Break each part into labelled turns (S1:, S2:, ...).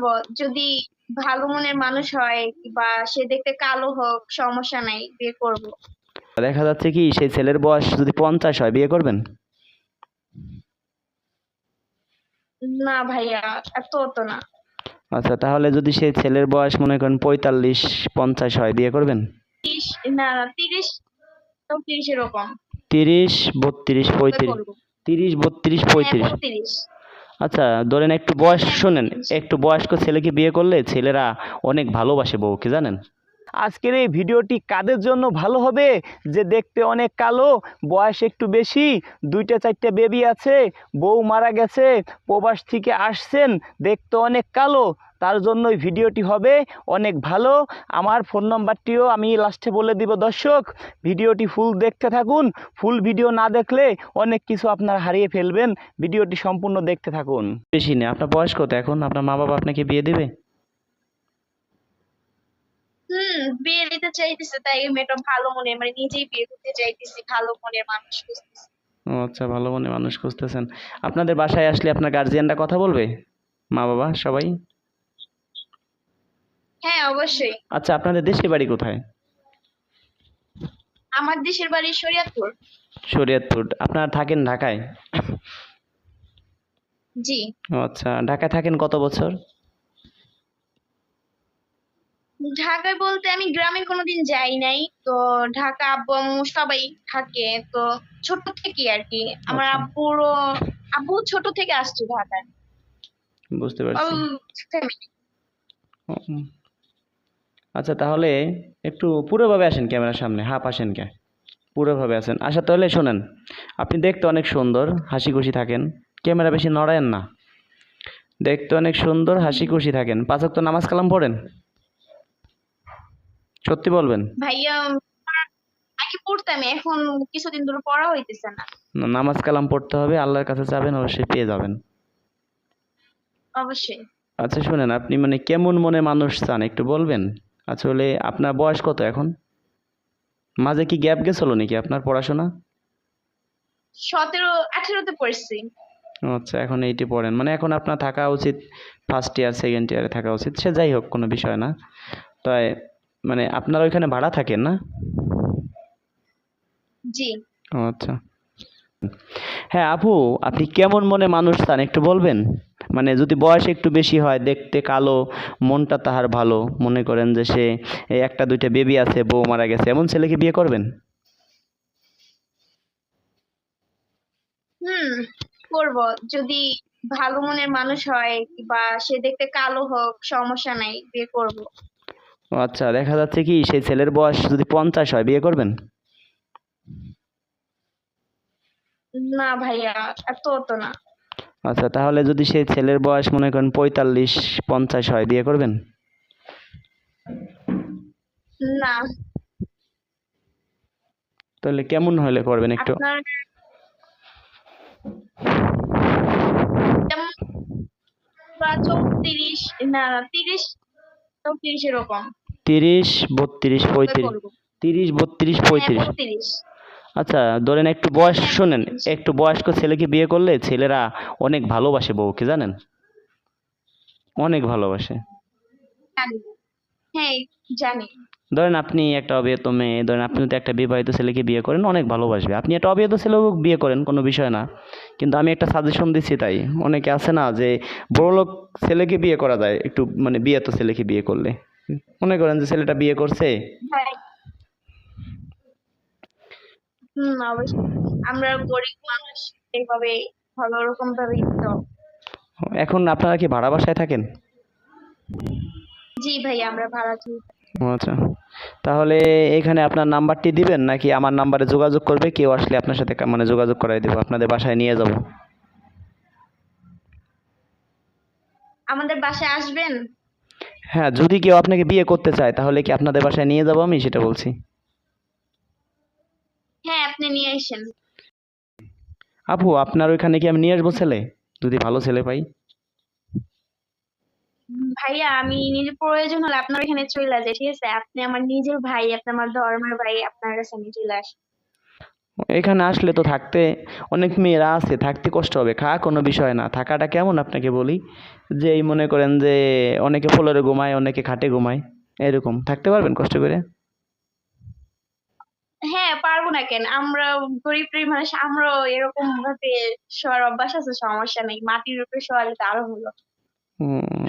S1: করব? যদি ভালো মনের মানুষ হয় বা সে দেখতে কালো হোক, সমস্যা নাই, বিয়ে করব।
S2: দেখা যাচ্ছে কি সেই ছেলের বয়স যদি 50 হয়, বিয়ে করবেন?
S1: না ভাইয়া, এত না।
S2: আচ্ছা, তাহলে যদি সেই ছেলের বয়স মনে করেন 45-50 হয়, বিয়ে করবেন?
S1: 30, না 30, 30 এরকম
S2: 30, 32,
S1: হলে
S2: 35।
S1: করব।
S2: 30, 32,
S1: হ্যাঁ
S2: 35।
S1: 32।
S2: আচ্ছা, ধরেন একটু বয়স,
S1: হ্যাঁ
S2: শোনেন,
S1: 32।
S2: একটু বয়স্ক ছেলেকে বিয়ে করলে ছেলেরা অনেক ভালোবাসে বউকে, জানেন? আজকের এই ভিডিওটি কাদের জন্য ভালো হবে? যে দেখতে অনেক কালো, বয়স একটু বেশি, 2-4টা বেবি আছে, বউ মারা গেছে, প্রবাস থেকে আসছেন, দেখতে অনেক কালো, তার জন্যই ভিডিওটি হবে অনেক ভালো। আমার ফোন নাম্বারটিও আমি লাস্টে বলে দিব দর্শক, ভিডিওটি ফুল দেখতে থাকুন। ফুল ভিডিও না দেখলে অনেক কিছু আপনারা হারিয়ে ফেলবেন। ভিডিওটি সম্পূর্ণ দেখতে থাকুন। বেশি নেই, আপনার বয়স কত এখন? আপনার মা বাবা আপনাকে বিয়ে দেবে?
S1: বিয়ে দিতে চাইতেছে, তাই মেয়েটা ভালো মনে, মানে নিজেই বিয়ে করতে চাইতেছি, ভালো মনের মানুষ খুঁজতেছি।
S2: ও আচ্ছা, ভালো মনে মানুষ খুঁজতেছেন। আপনাদের বাসায় আসলে আপনার গার্জিয়ানরা কথা বলবে? মা বাবা সবাই?
S1: হ্যাঁ অবশ্যই।
S2: আচ্ছা, আপনাদের দেশের বাড়ি কোথায়?
S1: আমার দেশের বাড়ি শরীয়তপুর।
S2: শরীয়তপুর। আপনারা থাকেন ঢাকায়?
S1: জি।
S2: ও আচ্ছা, ঢাকায় থাকেন কত বছর?
S1: ঢাকায় বলতে আমি গ্রামে কোনোদিন যাই নাই তো। ঢাকা আব্বু আম্মু সবাই থাকে তো, ছোট থেকে আর কি। আমার
S2: আচ্ছা,
S1: আব্বু ছোট থেকে আসছে ঢাকায়।
S2: বুঝতে
S1: অল
S2: পারছি।
S1: ফ্যামিলি।
S2: ও, আচ্ছা, তাহলে একটু পুরোভাবে আসেন ক্যামেরার সামনে, হাফ আসেন কে? পুরোভাবে আসেন। আচ্ছা, তাহলে শোনেন, আপনি দেখতে অনেক সুন্দর, হাসি খুশি থাকেন, ক্যামেরা বেশি নড়ায়েন না। দেখতে অনেক সুন্দর, হাসি খুশি থাকেন, 5 ওয়াক্ত নামাজ কালাম পড়েন? সত্যি বলবেন?
S1: ভাইয়া আগে পড়তাম, এখন কিছুদিন ধরে পড়া হইতেছে না।
S2: না, নামাজ কালাম পড়তে হবে, আল্লাহর কাছে যাবেন, অবশ্যই পেয়ে যাবেন।
S1: অবশ্যই।
S2: আচ্ছা শুনেন, আপনি মানে কেমন মনে মানুষ চান একটু বলবেন? আসলে আপনার বয়স কত এখন? মাঝে কি গ্যাপ গেছিল নাকি আপনার পড়াশোনা?
S1: 17-18 পড়ছি।
S2: ও আচ্ছা, এখন 80 পড়েন, মানে এখন আপনার থাকা উচিত ফার্স্ট ইয়ার সেকেন্ড ইয়ারে থাকা উচিত, সে যাই হোক কোনো বিষয় না। তাই মানে আপনারা ওইখানে ভাড়া থাকেন না?
S1: জি।
S2: ও আচ্ছা। হ্যাঁ আপু, আপনি কেমন মনে মানুষ চান একটু বলবেন? মানে যদি বয়স একটু বেশি হয়, দেখতে কালো, মনটা তাহার ভালো, মনে করেন যে সে এই 1-2টা বেবি আছে, বউ মারা গেছে, এমন ছেলেকে বিয়ে করবেন?
S1: হুম করব। যদি ভালো মনের মানুষ হয় বা সে দেখতে কালো হোক, সমস্যা নাই, বিয়ে করব।
S2: ও আচ্ছা, দেখা যাচ্ছে কি সেই ছেলের বয়স যদি 50 হয়, বিয়ে করবেন?
S1: না ভাইয়া, এত না।
S2: আচ্ছা, তাহলে যদি সেই ছেলের বয়স মনে করেন 45-50 হয়, বিয়ে করবেন?
S1: না।
S2: তাহলে কেমন হলে করবেন একটু?
S1: আপনার যেমন বা 34, না 30, 34 এরকম
S2: 30, 32,
S1: হলে
S2: 35।
S1: করব।
S2: 30, 32,
S1: হ্যাঁ
S2: 35।
S1: 32।
S2: আচ্ছা, ধরেন একটু বয়স,
S1: হ্যাঁ
S2: শোনেন,
S1: 32।
S2: একটু বয়স্ক ছেলেকে বিয়ে করলে ছেলেরা অনেক ভালোবাসে বউকে, জানেন? অনেক ভালোবাসে।
S1: জানি। হ্যাঁ জানি।
S2: ধরেন আপনি একটা অবিবাহিত মেয়ে, ধরেন আপনি যদি একটা বিবাহিত ছেলেকে বিয়ে করেন, অনেক ভালোবাসবে। আপনি একটা অবিবাহিত ছেলেও বিয়ে করেন, কোনো বিষয় না, কিন্তু আমি একটা সাজেশন দিচ্ছি। তাই অনেকে আছে না যে বড়লোক ছেলেকে বিয়ে করা যায় একটু, মানে বিয়েতো ছেলেকে বিয়ে করলে মনে করেন যে ছেলেটা বিয়ে করছে।
S1: ভাই অবশ্যই। আমরা গরিব মানুষ, এইভাবে ভালো রকম ভাবেই তো।
S2: এখন আপনারা কি ভাড়া বাসায় থাকেন?
S1: জি ভাই, আমরা ভাড়া থাকি।
S2: ও আচ্ছা, তাহলে এখানে আপনার নাম্বারটি দিবেন নাকি আমার নাম্বারে যোগাযোগ করবে? কেউ আসলে আপনার সাথে মানে যোগাযোগ করাই দেবো, আপনাদের বাসায় নিয়ে যাব।
S1: আমাদের বাসায় আসবেন?
S2: হ্যাঁ, যদি কেউ আপনাকে বিয়ে করতে চায় তাহলে কি আপনাদের বাসায় নিয়ে যাব আমি, সেটা বলছি।
S1: হ্যাঁ আপনি নিয়ে আসেন।
S2: আপু, আপনার ওইখানে কি আমি নিয়ে আসবো ছেলে, যদি ভালো ছেলে পাই?
S1: ভাইয়া আমি নিজে প্রয়োজন হলে আপনার এখানে চলে যাই, ঠিক আছে? আপনি আমার নিজের ভাই, আপনি আমার ধর্মের ভাই, আপনার কাছে আমি চলে আসি।
S2: এখানে আসলে তো থাকতে অনেক মেয়েরা আছে, থাকতে কষ্ট হবে, খাওয়া কোনো বিষয় না। থাকাটা কেমন আপনাকে বলি, যে এই মনে করেন যে অনেকে ফ্লোরে ঘুমায়, অনেকে খাটে ঘুমায়, এরকম থাকতে পারবেন কষ্ট করে?
S1: হ্যাঁ, পারবো না কেন? আমরা গরিব টরিব মানুষ, আমরাও এরকম ভাবে শোয়ার অভ্যাস আছে, সমস্যা নেই। মাটির উপরে শোয়ালে তো আরো ভালো।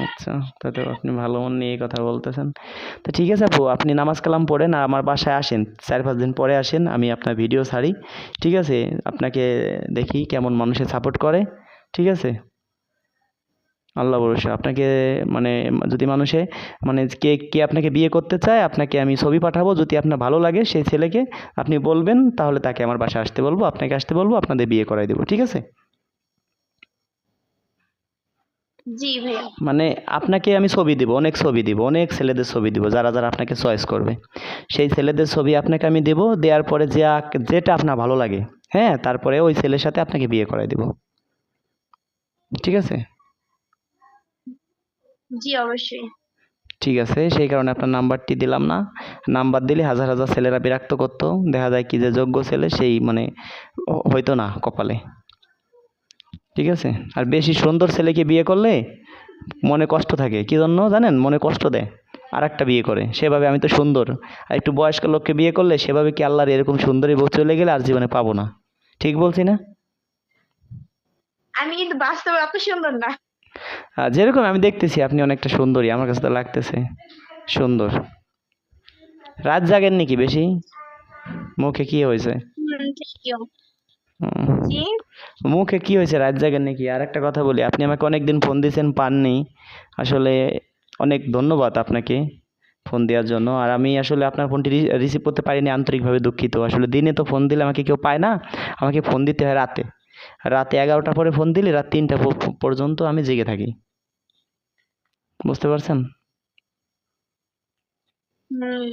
S2: আচ্ছা, তাতে আপনি ভালো মন নিয়ে কথা বলতেছেন। তো ঠিক আছে আপু, আপনি নামাজ কালাম পড়েন আর আমার বাসায় আসেন, 4-5 দিন পরে আসেন, আমি আপনার ভিডিও ছাড়ি। ঠিক আছে, আপনাকে দেখি কেমন মানুষে সাপোর্ট করে। ঠিক আছে, আল্লাহ ভরসা। আপনাকে মানে যদি মানুষে মানে কে কে আপনাকে বিয়ে করতে চায়, আপনাকে আমি ছবি পাঠাবো, যদি আপনার ভালো লাগে সেই ছেলেকে আপনি বলবেন, তাহলে তাকে আমার বাসায় আসতে বলবো, আপনাকে আসতে বলবো, আপনাদের বিয়ে করাই দেবো। ঠিক আছে?
S1: জি ভাইয়া।
S2: মানে আপনাকে আমি ছবি দিব, অনেক ছবি দিব, অনেক ছেলেদের ছবি দিব, যারা যারা আপনাকে চয়েস করবে সেই ছেলেদের ছবি আপনাকে আমি দেবো। দেওয়ার পরে যেটা আপনার ভালো লাগে, হ্যাঁ, তারপরে ওই ছেলের সাথে আপনাকে বিয়ে করাই দেবো। ঠিক আছে?
S1: জি অবশ্যই।
S2: ঠিক আছে, সেই কারণে আপনার নাম্বারটি দিলাম না। নাম্বার দিলে হাজার হাজার ছেলেরা বিরক্ত করতো, দেখা যায় কি যে যোগ্য ছেলে সেই মানে হয়তো না কপালে। ঠিক আছে? আর বেশি সুন্দর ছেলেকে বিয়ে করলে মনে কষ্ট থাকে, কি জন্য জানেন? মনে কষ্ট দেয়, আর একটা বিয়ে করে সেভাবে। আমি তো সুন্দর, আর একটু বয়স্ক লোককে বিয়ে করলে সেভাবে কি আল্লাহর এরকম সুন্দরী বউ চলে গেলে আর জীবনে পাবো না। ঠিক বলছি না?
S1: আমি কিন্তু বাস্তবে অত সুন্দর না।
S2: যেরকম আমি দেখতেছি আপনি অনেকটা সুন্দরী, আমার কাছে তো লাগতেছে সুন্দর। রাত জাগেন নাকি বেশি? মুখে কি হয়েছে?
S1: Thank you.
S2: হুম,
S1: জি।
S2: মুখে কি হয়েছে, রাত জাগেন নাকি? আর একটা কথা বলি, আপনি আমাকে অনেকদিন ফোন দিয়েছেন, পাননি। আসলে অনেক ধন্যবাদ আপনাকে ফোন দেওয়ার জন্য। আর আমি আসলে আপনার ফোনটি রিসিভ করতে পারিনি, আন্তরিকভাবে দুঃখিত। আসলে দিনে তো ফোন দিলে আমাকে কেউ পায় না, আমাকে ফোন দিতে হয় রাতে। রাতে 11টার পরে ফোন দিলে রাত 3টা পর্যন্ত আমি জেগে থাকি। বুঝতে পারছেন?
S1: হুম।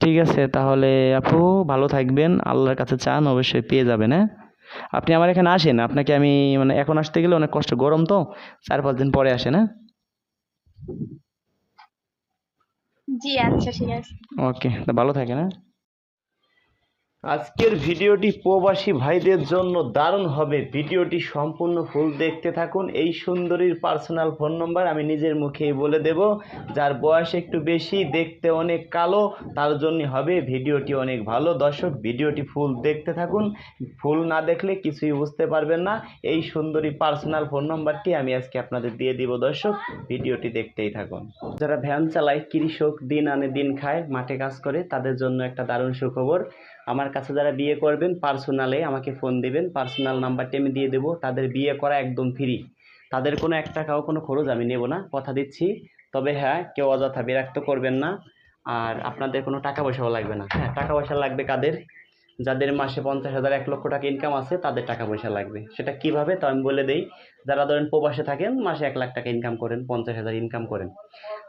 S2: ঠিক আছে তাহলে আপু, ভালো থাকবেন, আল্লাহর কাছে চান অবশ্যই পেয়ে যাবেন। হ্যাঁ, আপনি আমার এখানে আসেন, আপনাকে আমি মানে এখন আসতে গেলে অনেক কষ্ট, গরম তো, 4-5 দিন পরে আসেন। হ্যাঁ,
S1: জি আচ্ছা, ঠিক আছে।
S2: ওকে, তা ভালো থাকেন। হ্যাঁ, আজকের ভিডিওটি প্রবাসী ভাইদের জন্য দারুণ হবে, ভিডিওটি সম্পূর্ণ ফুল দেখতে থাকুন। এই সুন্দরীর পার্সোনাল ফোন নম্বর আমি নিজের মুখেই বলে দেব, যার বয়স একটু বেশি, দেখতে অনেক কালো, তার জন্য হবে ভিডিওটি অনেক ভালো। দর্শক, ভিডিওটি ফুল দেখতে থাকুন, ফুল না দেখলে কিছুই বুঝতে পারবেন না। এই সুন্দরী পার্সোনাল ফোন নম্বরটি আমি আজকে আপনাদের দিয়ে দিব। দর্শক, ভিডিওটি দেখতেই থাকুন। যারা ভ্যান চালায়, কৃষক, দিন আনে দিন খায়, মাঠে কাজ করে, তাদের জন্য একটা দারুণ সুখবর। আমার কাছে যারা বিয়ে করবেন পার্সোনালে আমাকে ফোন দিবেন, পার্সোনাল নাম্বারটি আমি দিয়ে দেবো, তাদের বিয়ে করা একদম ফ্রি। তাদের কোনো 1 টাকাও কোনো খরচ আমি নেব না, কথা দিচ্ছি। তবে হ্যাঁ, কেউ অযথা বিরক্ত করবেন না, আর আপনাদের কোনো টাকা পয়সাও লাগবে না। হ্যাঁ, টাকা পয়সা লাগবে কাদের? যাদের মাসে 50,000 1 লক্ষ টাকা ইনকাম আছে, তাদের টাকা পয়সা লাগবে। সেটা কিভাবে তা আমি বলে দেই। যারা ধরেন প্রবাসে থাকেন, মাসে 1 লাখ টাকা ইনকাম করেন, 50,000 ইনকাম করেন,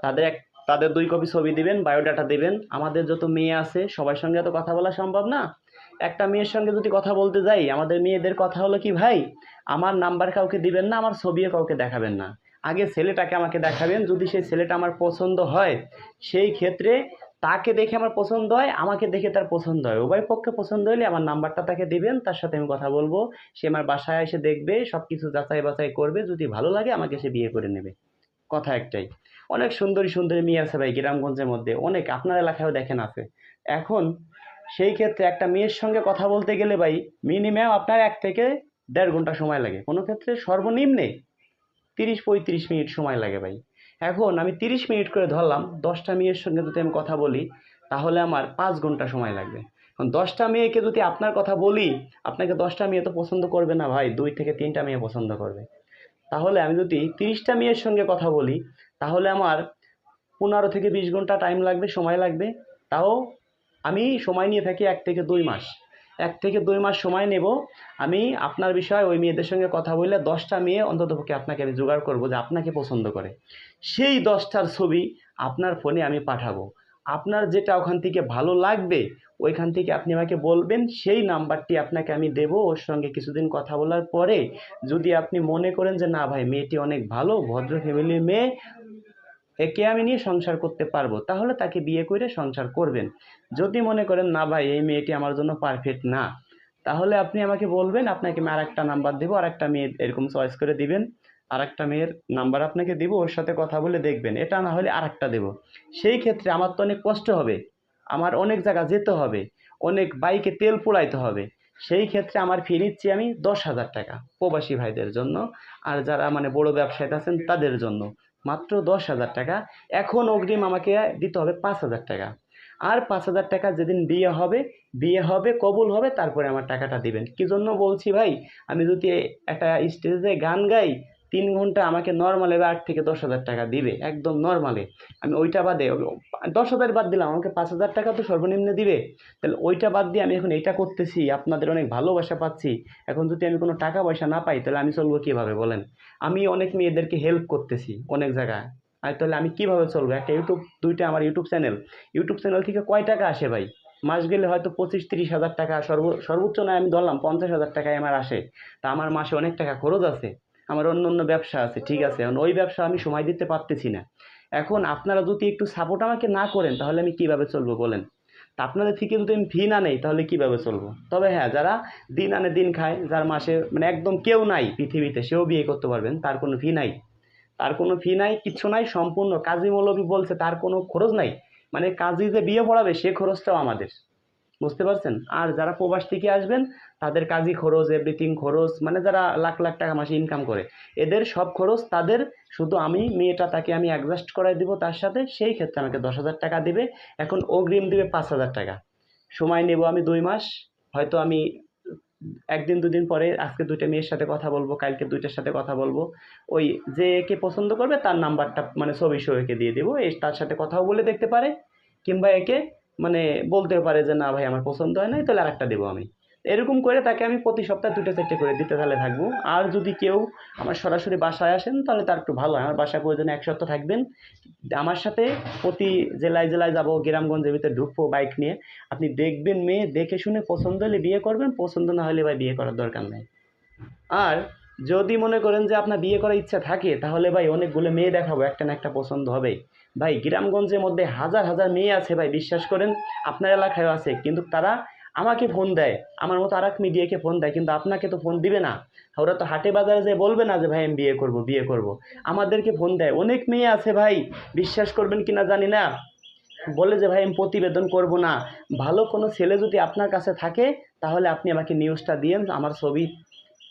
S2: তাদের তাদের 2 কপি ছবি দিবেন, বায়োডাটা দিবেন। আমাদের যত মেয়ে আছে সবার সঙ্গে তো কথা বলা সম্ভব না। একটা মেয়ের সঙ্গে যদি কথা বলতে যাই, আমাদের মেয়েদের কথা হলো কি ভাই, আমার নাম্বার কাউকে দিবেন না, আমার ছবিও কাউকে দেখাবেন না। আগে ছেলেটাকে আমাকে দেখাবেন, যদি সেই ছেলেটা আমার পছন্দ হয়, সেই ক্ষেত্রে তাকে দেখে আমার পছন্দ হয়, আমাকে দেখে তার পছন্দ হয়, উভয় পক্ষে পছন্দ হলে আমার নাম্বারটা তাকে দিবেন, তার সাথে আমি কথা বলবো। সে আমার বাসায় এসে দেখবে, সব কিছু যাচাই বাছাই করবে, যদি ভালো লাগে আমাকে সে বিয়ে করে নেবে। কথা একটাই। অনেক সুন্দরী সুন্দরী মেয়ে আছে ভাই গ্রামগঞ্জের মধ্যে, অনেক, আপনার এলাকায়ও দেখেন আছে। এখন সেই ক্ষেত্রে একটা মেয়ের সঙ্গে কথা বলতে গেলে ভাই মিনিমাম আপনার 1 থেকে দেড় ঘন্টা সময় লাগে, কোনো ক্ষেত্রে সর্বনিম্নে 30-35 মিনিট সময় লাগে ভাই। এখন আমি 30 মিনিট করে ধরলাম, 10টা মেয়ের সঙ্গে যদি আমি কথা বলি, তাহলে আমার 5 ঘন্টা সময় লাগবে। এখন 10টা মেয়েকে যদি আপনার কথা বলি, আপনাকে 10টা মেয়ে তো পছন্দ করবে না ভাই, 2 থেকে 3টা মেয়ে পছন্দ করবে। তাহলে আমি যদি 30টা মেয়ের সঙ্গে কথা বলি, তাহলে আমার 15 থেকে 20 ঘন্টা টাইম লাগবে, সময় লাগবে। তাও আমি সময় নিয়ে থাকি 1 থেকে 2 মাস। 1 থেকে 2 মাস সময় নেব আমি আপনার বিষয়ে ওই মেয়েদের সঙ্গে কথা বললে, 10টা মেয়ে অন্ততপক্ষে আপনাকে আমি জোগাড় করবো যে আপনাকে পছন্দ করে। সেই 10টার ছবি আপনার ফোনে আমি পাঠাবো। আপনার যেটা ওখান থেকে ভালো লাগবে, ওইখান থেকে আপনি আমাকে বলবেন, সেই নাম্বারটি আপনাকে আমি দেব। ওর সঙ্গে কিছুদিন কথা বলার পরে যদি আপনি মনে করেন যে না ভাই, মেয়েটি অনেক ভালো, ভদ্র ফ্যামিলির মেয়ে, একে আমি নিয়ে সংসার করতে পারবো, তাহলে তাকে বিয়ে করে সংসার করবেন। যদি মনে করেন না ভাই এই মেয়েটি আমার জন্য পারফেক্ট না, তাহলে আপনি আমাকে বলবেন, আপনাকে আমি আরেকটা নাম্বার দেবো, আরেকটা মেয়ে এরকম চয়েস করে দিবেন, আরেকটা মেয়ের নাম্বার আপনাকে দিব, ওর সাথে কথা বলে দেখবেন। এটা না হলে আরেকটা দেবো। সেই ক্ষেত্রে আমার তো অনেক কষ্ট হবে, আমার অনেক জায়গা যেতে হবে, অনেক বাইকে তেল পোড়াইতে হবে। সেই ক্ষেত্রে আমার ফি নিচ্ছি আমি 10,000 টাকা প্রবাসী ভাইদের জন্য, আর যারা মানে বড় ব্যবসায়ী আছেন তাদের জন্য মাত্র 10,000 টাকা। এখন অগ্রিম আমাকে দিতে হবে 5,000 টাকা। আর 5,000 টাকা যেদিন বিয়ে হবে কবুল হবে, তারপরে আমার টাকাটা দিবেন। কি জন্য বলছি ভাই, আমি যদি একটা স্টেজে গান গাই 3 ঘন্টা, আমাকে নর্মালে 8 থেকে 10,000 টাকা দিবে, একদম নর্মালে। আমি ওইটা বাদে 10,000 বাদ দিলাম, আমাকে 5,000 টাকা তো সর্বনিম্ন দিবে। তাহলে ওইটা বাদ দিয়ে আমি এখন এইটা করতেছি, আপনাদের অনেক ভালোবাসা পাচ্ছি। এখন যদি আমি কোনো টাকা পয়সা না পাই, তাহলে আমি চলবো কিভাবে বলেন? আমি অনেক মেয়েদেরকে হেল্প করতেছি অনেক জায়গায়, আর তাহলে আমি কিভাবে চলবো? একটা দুইটা আমার ইউটিউব চ্যানেল থেকে কয় টাকা আসে ভাই? মাস গেলে হয়তো 25-30 হাজার টাকা, সর্বোচ্চ নয় আমি ধরলাম 50,000 টাকায় আমার আসে। তা আমার মাসে অনেক টাকা খরচ আছে, আমার অন্য অন্য ব্যবসা আছে, ঠিক আছে? এখন ওই ব্যবসা আমি সময় দিতে পারতেছি না। এখন আপনারা যদি একটু সাপোর্ট আমাকে না করেন, তাহলে আমি কিভাবে চলবো বলেন? তা আপনাদের থেকে যদি আমি ফি না নেই, তাহলে কিভাবে চলবো? তবে হ্যাঁ, যারা দিন আনে দিন খায়, যার মাসে মানে একদম কেউ নাই পৃথিবীতে, সেও বিয়ে করতে পারবেন, তার কোনো ফি নাই। তার কোনো ফি নাই, কিচ্ছু নাই, সম্পূর্ণ কাজী মৌলবি বলছে তার কোনো খরচ নাই। মানে কাজী যে বিয়ে পড়াবে সে খরচটাও আমাদের, বুঝতে পারছেন? আর যারা প্রবাস থেকে আসবেন, তাদের কাজী খরচ, এভরিথিং খরচ, মানে যারা লাখ লাখ টাকা মাসে ইনকাম করে, এদের সব খরচ তাদের। শুধু আমি মেয়েটা তাকে আমি অ্যাডজাস্ট করাই দিব তার সাথে, সেই ক্ষেত্রে আমাকে 10,000 টাকা দিবে। এখন অগ্রিম দিবে 5,000 টাকা। সময় নেব আমি 2 মাস। হয়তো আমি একদিন দুদিন পরে আজকে 2টা মেয়ের সাথে কথা বলবো, কালকে 2টার সাথে কথা বলবো। ওই যে একে পছন্দ করবে তার নাম্বারটা মানে ছবি সহ একে দিয়ে দেবো, এই তার সাথে কথাও বলে দেখতে পারে। কিংবা একে মানে বলতে পারে যে না ভাই আমার পছন্দ হয় নাই, তাহলে আরেকটা দেবো আমি। এরকম করে তাকে আমি প্রতি সপ্তাহে 2টা 4টে করে দিতে তাহলে থাকবো। আর যদি কেউ আমার সরাসরি বাসায় আসেন, তাহলে তার একটু ভালো হয়। আমার বাসায় প্রয়োজনে 1 সপ্তাহ থাকবেন, আমার সাথে প্রতি জেলায় জেলায় যাব, গ্রামগঞ্জের ভিতরে ঢুকবো বাইক নিয়ে। আপনি দেখবেন মেয়ে, দেখে শুনে পছন্দ হলে বিয়ে করবেন, পছন্দ না হলে ভাই বিয়ে করার দরকার নাই। আর যদি মনে করেন যে আপনার বিয়ে করার ইচ্ছা থাকে, তাহলে ভাই অনেকগুলো মেয়ে দেখাবো, একটা না একটা পছন্দ হবে। ভাই গ্রামগঞ্জের মধ্যে হাজার হাজার মেয়ে আছে ভাই, বিশ্বাস করেন। আপনার এলাকায়ও আছে, কিন্তু তারা আমাকে ফোন দেয়, আমার মতো আর এক মিডিয়াকে ফোন দেয়, কিন্তু আপনাকে তো ফোন দিবে না। ওরা তো হাটে বাজারে যে বলবে না যে ভাই আমি বিয়ে করব বিয়ে করব। আমাদেরকে ফোন দেয়, অনেক মেয়ে আছে ভাই, বিশ্বাস করবেন কিনা জানি না, বলে যে ভাই আমি প্রতিবেদন করব না। ভালো কোনো ছেলে যদি আপনার কাছে থাকে, তাহলে আপনি আমাকে নিউজটা দিয়েন, আমার ছবি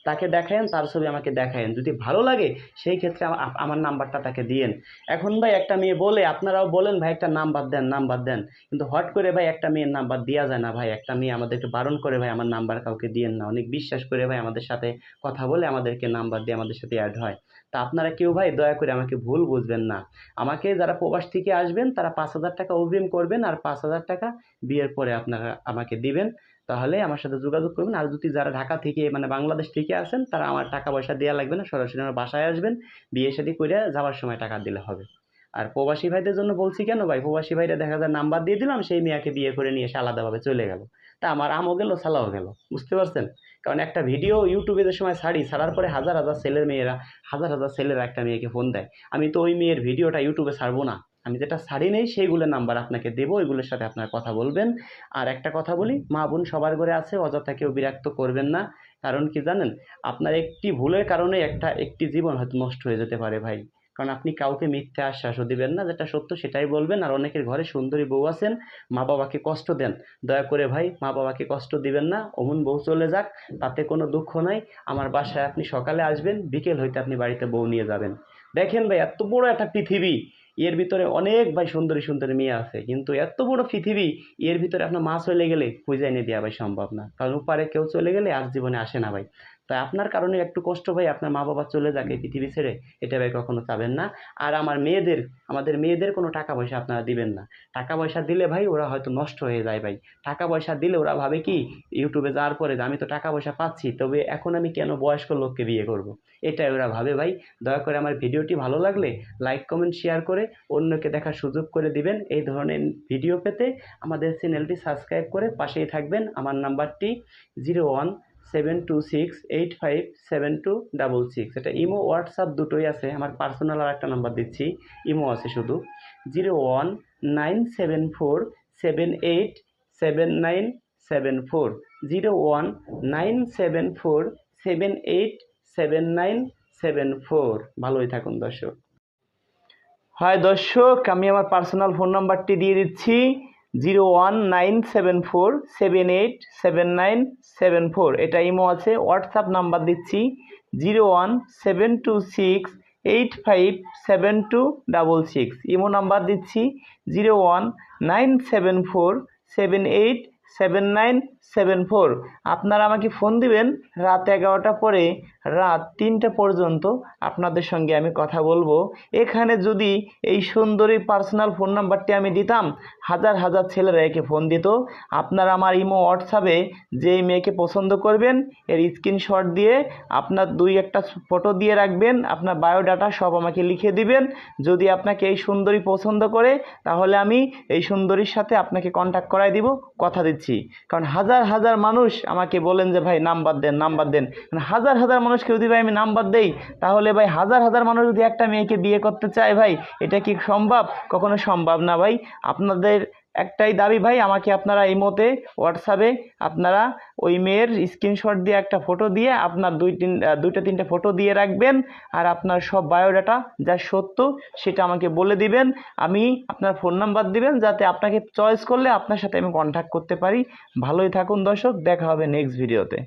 S2: তাকে দেখায়েন, তার ছবি আমাকে দেখায়েন। যদি ভালো লাগে সেই ক্ষেত্রে আমার নাম্বারটা তাকে দিয়েন। এখন ভাই একটা মেয়ে বলে, আপনারাও বলেন ভাই একটা নাম্বার দেন নাম্বার দেন, কিন্তু হট করে ভাই একটা মেয়ের নাম্বার দেওয়া যায় না ভাই। একটা মেয়ে আমাদের একটু বারণ করে ভাই আমার নাম্বার কাউকে দিয়েন না, অনেক বিশ্বাস করে ভাই আমাদের সাথে কথা বলে আমাদেরকে নাম্বার দিয়ে আমাদের সাথে অ্যাড হয়। তা আপনারা কেউ ভাই দয়া করে আমাকে ভুল বুঝবেন না। আমাকে যারা প্রবাস থেকে আসবেন তারা 5,000 টাকা অগ্রিম করবেন, আর 5,000 টাকা বিয়ের পরে আপনারা আমাকে দিবেন। তাহলে আমার সাথে যোগাযোগ করবেন। আর যদি যারা ঢাকা থেকে মানে বাংলাদেশ থেকে আসেন, তারা আমার টাকা পয়সা দেওয়া লাগবে না, সরাসরি আমার বাসায় আসবেন, বিয়ে শাদী করে যাওয়ার সময় টাকা দিলে হবে। আর প্রবাসী ভাইদের জন্য বলছি কেন ভাই, প্রবাসী ভাইরা দেখা যায় নাম্বার দিয়ে দিলাম, সেই মেয়েকে বিয়ে করে নিয়ে এসে আলাদাভাবে চলে গেল, তা আমার আমও গেল সালাও গেল, বুঝতে পারছেন? কারণ একটা ভিডিও ইউটিউবে যে সময় ছাড়ার পরে হাজার হাজার ছেলের মেয়েরা, হাজার হাজার ছেলেরা একটা মেয়েকে ফোন দেয়। আমি তো ওই মেয়ের ভিডিওটা ইউটিউবে ছাড়বো না, আমি যেটা ছাড়ি নেই সেইগুলোর নাম্বার আপনাকে দেবো, ওইগুলোর সাথে আপনার কথা বলবেন। আর একটা কথা বলি, মা বোন সবার ঘরে আছে, অযথা কেউ বিরক্ত করবেন না। কারণ কি জানেন, আপনার একটি ভুলের কারণে একটি জীবন হয়তো নষ্ট হয়ে যেতে পারে ভাই। কারণ আপনি কাউকে মিথ্যে আশ্বাসও দিবেন না, যেটা সত্য সেটাই বলবেন। আর অনেকের ঘরে সুন্দরী বউ আছেন, মা বাবাকে কষ্ট দেন, দয়া করে ভাই মা বাবাকে কষ্ট দিবেন না। অমন বউ চলে যাক, তাতে কোনো দুঃখ নাই। আমার বাসায় আপনি সকালে আসবেন, বিকেল হইতে আপনি বাড়িতে বউ নিয়ে যাবেন। দেখেন ভাই, এত বড় একটা পৃথিবী, এর ভিতরে অনেক ভাই সুন্দরী সুন্দরী মেয়ে আছে, কিন্তু এত বড় পৃথিবী, এর ভিতরে আপনার মা চলে গেলে খুঁজে এনে দেওয়া ভাই সম্ভব না। কারণ ওপারে কেউ চলে গেলে আর জীবনে আসে না ভাই। তাই আপনার কারণে একটু কষ্ট ভাই, আপনার মা বাবা চলে যাক এই পৃথিবী ছেড়ে, এটা ভাই কখনো চাবেন না। আর আমাদের মেয়েদের কোনো টাকা পয়সা আপনারা দিবেন না। টাকা পয়সা দিলে ভাই ওরা হয়তো নষ্ট হয়ে যায় ভাই। টাকা পয়সা দিলে ওরা ভাবে কি, ইউটিউবে যাওয়ার পরে যে আমি তো টাকা পয়সা পাচ্ছি, তবে এখন আমি কেন বয়স্ক লোককে বিয়ে করব, এটাই ওরা ভাবে ভাই। দয়া করে আমার ভিডিওটি ভালো লাগলে লাইক কমেন্ট শেয়ার করে অন্যকে দেখার সুযোগ করে দিবেন। এই ধরনের ভিডিও পেতে আমাদের চ্যানেলটি সাবস্ক্রাইব করে পাশেই থাকবেন। আমার নাম্বারটি 01726857266। এটা ইমো হোয়াটসঅ্যাপ দুটোই আছে। আমার পার্সোনাল আর একটা নাম্বার দিচ্ছি, ইমো আছে শুধু। 01974787974, 01974787974। ভালোই থাকুন দর্শক। হয় দর্শক, আমি আমার পার্সোনাল ফোন নাম্বারটি দিয়ে দিচ্ছি, 01974787974। এটা ইমো আছে। হোয়াটসঅ্যাপ নাম্বার দিচ্ছি 01726857266। ইমো নাম্বার দিচ্ছি 01974787974। আপনারা আমাকে ফোন দিবেন রাত 11টার পরে রাত 3টা পর্যন্ত। আপনাদের সঙ্গে আমি কথা বলবো। এখানে যদি এই সুন্দরী পার্সোনাল ফোন নাম্বারটি আমি দিতাম, হাজার হাজার ছেলেরা একে ফোন দিত। আপনারা আমার ইমো হোয়াটসঅ্যাপে যেই মেয়েকে পছন্দ করবেন এর স্ক্রিনশট দিয়ে আপনার 2-1টা ফটো দিয়ে রাখবেন, আপনার বায়োডাটা সব আমাকে লিখে দিবেন। যদি আপনাকে এই সুন্দরী পছন্দ করে তাহলে আমি এই সুন্দরীর সাথে আপনাকে কন্ট্যাক্ট করাই দিব, কথা দিচ্ছি। কারণ হাজার হাজার মানুষ আমাকে বলেন যে ভাই নাম্বার দেন, নাম্বার দেন। হাজার হাজার মানুষকে যদি ভাই আমি নাম্বার দেই তাহলে ভাই হাজার হাজার মানুষ যদি একটা মেয়েকে বিয়ে করতে চায় ভাই, এটা কি সম্ভব? কখনো সম্ভব না ভাই। আপনাদের একটাই দাবি ভাই, আমাকে আপনারা ইমোতে হোয়াটসঅ্যাপে আপনারা ওই মেয়ের স্ক্রিনশট দিয়ে একটা ফটো দিয়ে আপনার 2-3টা ফটো দিয়ে রাখবেন। আর আপনার সব বায়োডাটা যা সত্য সেটা আমাকে বলে দিবেন। আমি আপনার ফোন নাম্বার দিবেন যাতে আপনাকে চয়েস করলে আপনার সাথে আমি কন্ট্যাক্ট করতে পারি। ভালোই থাকুন দর্শক, দেখা হবে নেক্সট ভিডিওতে।